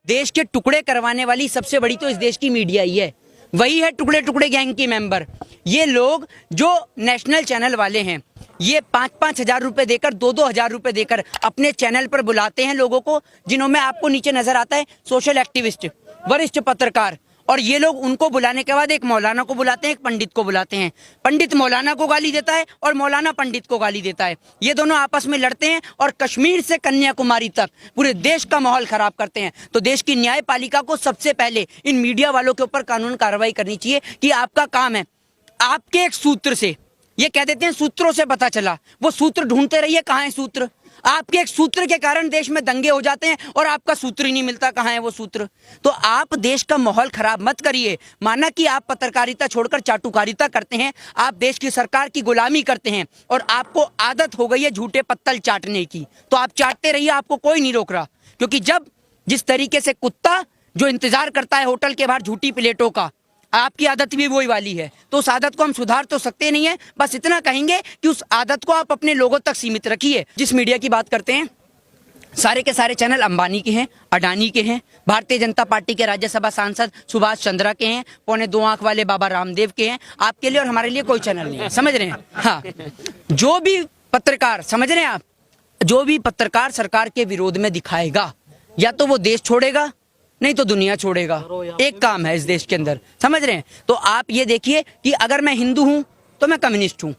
देश के टुकड़े करवाने वाली सबसे बड़ी तो इस देश की मीडिया ही है, वही है टुकड़े टुकड़े गैंग की मेंबर। ये लोग जो नेशनल चैनल वाले हैं, ये 5-5 हजार रुपए देकर, 2-2 हजार रुपए देकर अपने चैनल पर बुलाते हैं लोगों को, जिन्होंने आपको नीचे नजर आता है सोशल एक्टिविस्ट, वरिष्ठ पत्रकार, और ये लोग उनको बुलाने के बाद एक मौलाना को बुलाते हैं, एक पंडित को बुलाते हैं। पंडित मौलाना को गाली देता है और मौलाना पंडित को गाली देता है। ये दोनों आपस में लड़ते हैं और कश्मीर से कन्याकुमारी तक पूरे देश का माहौल खराब करते हैं। तो देश की न्यायपालिका को सबसे पहले इन मीडिया वालों के ऊपर कानून कार्रवाई करनी चाहिए कि आपका काम है, आपके एक सूत्र से, ये कह देते हैं सूत्रों से पता चला, वो सूत्र ढूंढते रहिए कहाँ है सूत्र। आपके एक सूत्र के कारण देश में दंगे हो जाते हैं और आपका सूत्र ही नहीं मिलता, कहाँ है वो सूत्र। तो आप देश का माहौल खराब मत करिए। माना कि आप पत्रकारिता छोड़कर चाटुकारिता करते हैं, आप देश की सरकार की गुलामी करते हैं और आपको आदत हो गई है झूठे पत्तल चाटने की, तो आप चाटते रहिए, आपको कोई नहीं रोक रहा। क्योंकि जब जिस तरीके से कुत्ता जो इंतजार करता है होटल के बाहर झूठी प्लेटों का, आपकी आदत भी वही वाली है। तो उस आदत को हम सुधार तो सकते नहीं है, बस इतना कहेंगे कि उस आदत को आप अपने लोगों तक सीमित रखिए। जिस मीडिया की बात करते हैं, सारे के सारे चैनल अंबानी के हैं, अडानी के हैं, भारतीय जनता पार्टी के राज्यसभा सांसद सुभाष चंद्रा के हैं, 2.25 आंख वाले बाबा रामदेव के हैं। आपके लिए और हमारे लिए कोई चैनल नहीं है, समझ रहे हैं। हाँ, जो भी पत्रकार, समझ रहे हैं आप, जो भी पत्रकार सरकार के विरोध में दिखाएगा, या तो वो देश छोड़ेगा नहीं तो दुनिया छोड़ेगा। एक काम है इस देश के अंदर, समझ रहे हैं। तो आप ये देखिए कि अगर मैं हिंदू हूं तो मैं कम्युनिस्ट हूं,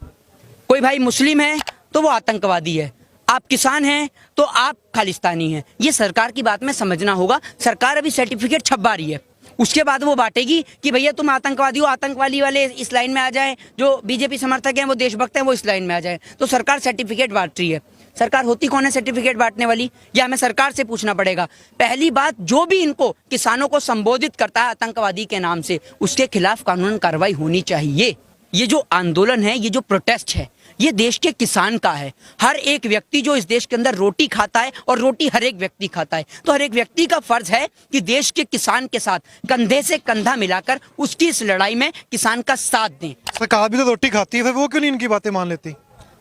कोई भाई मुस्लिम है तो वो आतंकवादी है, आप किसान हैं तो आप खालिस्तानी हैं। ये सरकार की बात में समझना होगा। सरकार अभी सर्टिफिकेट छपवा रही है, उसके बाद वो बांटेगी कि भैया तुम आतंकवादी हो, आतंकवादी वाले इस लाइन में आ जाएं, जो बीजेपी समर्थक हैं वो देशभक्त हैं वो इस लाइन में आ जाएं। तो सरकार सर्टिफिकेट बांट रही है। सरकार होती कौन है सर्टिफिकेट बांटने वाली? या हमें सरकार से पूछना पड़ेगा। पहली बात, जो भी इनको किसानों को संबोधित करता है आतंकवादी के नाम से, उसके खिलाफ कानून कार्रवाई होनी चाहिए। ये जो आंदोलन है, ये जो प्रोटेस्ट है, ये देश के किसान का है। हर एक व्यक्ति जो इस देश के अंदर रोटी खाता है, और रोटी हर एक व्यक्ति खाता है, तो हर एक व्यक्ति का फर्ज है कि देश के किसान के साथ कंधे से कंधा मिलाकर उसकी इस लड़ाई में किसान का साथ दें। सरकार भी तो रोटी खाती है, फिर वो क्यों नहीं इनकी बातें मान लेती?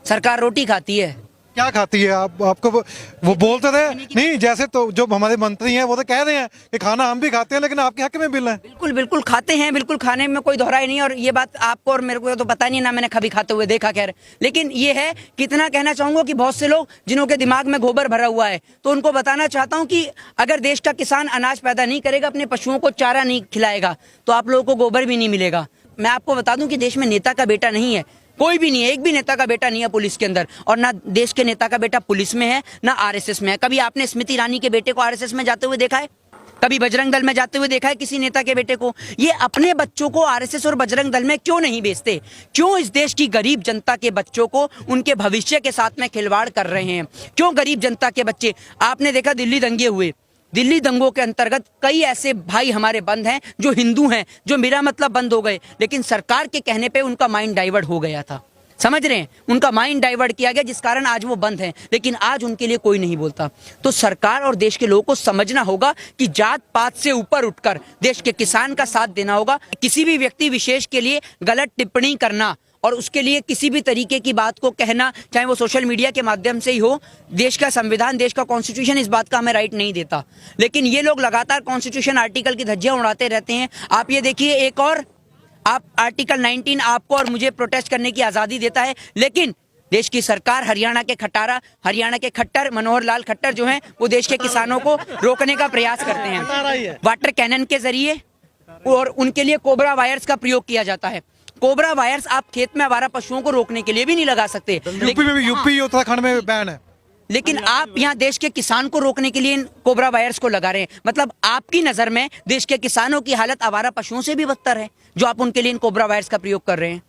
सरकार रोटी खाती है, क्या खाती है? आपको वो बोलते थे नहीं, जैसे तो जो हमारे मंत्री हैं वो तो कह रहे हैं कि खाना हम भी खाते हैं लेकिन आपके हक में बिल है। बिल्कुल बिल्कुल खाते हैं, बिल्कुल, खाने में कोई दोहराई नहीं। और ये बात आपको और मेरे को तो पता नहीं, ना मैंने कभी खाते हुए देखा, खैर। लेकिन ये है, कितना कहना चाहूंगा कि बहुत से लोग जिन्हों के दिमाग में गोबर भरा हुआ है, तो उनको बताना चाहता हूँ कि अगर देश का किसान अनाज पैदा नहीं करेगा, अपने पशुओं को चारा नहीं खिलाएगा, तो आप लोगों को गोबर भी नहीं मिलेगा। मैं आपको बता दूं कि देश में नेता का बेटा नहीं है, कोई भी नहीं है, एक भी नेता का बेटा नहीं है पुलिस के अंदर, और ना देश के नेता का बेटा पुलिस में है, ना आरएसएस में है। कभी आपने स्मृति ईरानी के बेटे को आरएसएस में जाते हुए देखा है? कभी बजरंग दल में जाते हुए देखा है किसी नेता के बेटे को? ये अपने बच्चों को आरएसएस और बजरंग दल में क्यों नहीं भेजते? क्यों इस देश की गरीब जनता के बच्चों को, उनके भविष्य के साथ में खिलवाड़ कर रहे हैं? क्यों गरीब जनता के बच्चे? आपने देखा दिल्ली दंगे हुए, दिल्ली दंगों के अंतर्गत कई ऐसे भाई हमारे बंद हैं जो हिंदू हैं, जो मेरा मतलब बंद हो गए, लेकिन सरकार के कहने पे उनका माइंड डाइवर्ट हो गया था, समझ रहे हैं? उनका माइंड डाइवर्ट किया गया, जिस कारण आज वो बंद हैं, लेकिन आज उनके लिए कोई नहीं बोलता। तो सरकार और देश के लोगों को समझना होगा कि जात पात से ऊपर उठकर देश के किसान का साथ देना होगा। किसी भी व्यक्ति विशेष के लिए गलत टिप्पणी करना और उसके लिए किसी भी तरीके की बात को कहना, चाहे वो सोशल मीडिया के माध्यम से ही हो, देश का संविधान, देश का कॉन्स्टिट्यूशन इस बात का हमें राइट नहीं देता। लेकिन ये लोग लगातार कॉन्स्टिट्यूशन आर्टिकल की धज्जियां उड़ाते रहते हैं। आप ये देखिए, एक और आप आर्टिकल 19 आपको और मुझे प्रोटेस्ट करने की आजादी देता है, लेकिन देश की सरकार, हरियाणा के खट्टर मनोहर लाल खट्टर जो हैं, वो देश के किसानों को रोकने का प्रयास करते हैं वाटर कैनन के जरिए, और उनके लिए कोबरा वायर्स का प्रयोग किया जाता है। कोबरा वायर्स आप खेत में आवारा पशुओं को रोकने के लिए भी नहीं लगा सकते। यूपी उत्तराखंड में बैन है, लेकिन आप यहाँ देश के किसान को रोकने के लिए इन कोबरा वायर्स को लगा रहे हैं। मतलब आपकी नजर में देश के किसानों की हालत आवारा पशुओं से भी बदतर है, जो आप उनके लिए इन कोबरा वायर्स का प्रयोग कर रहे हैं।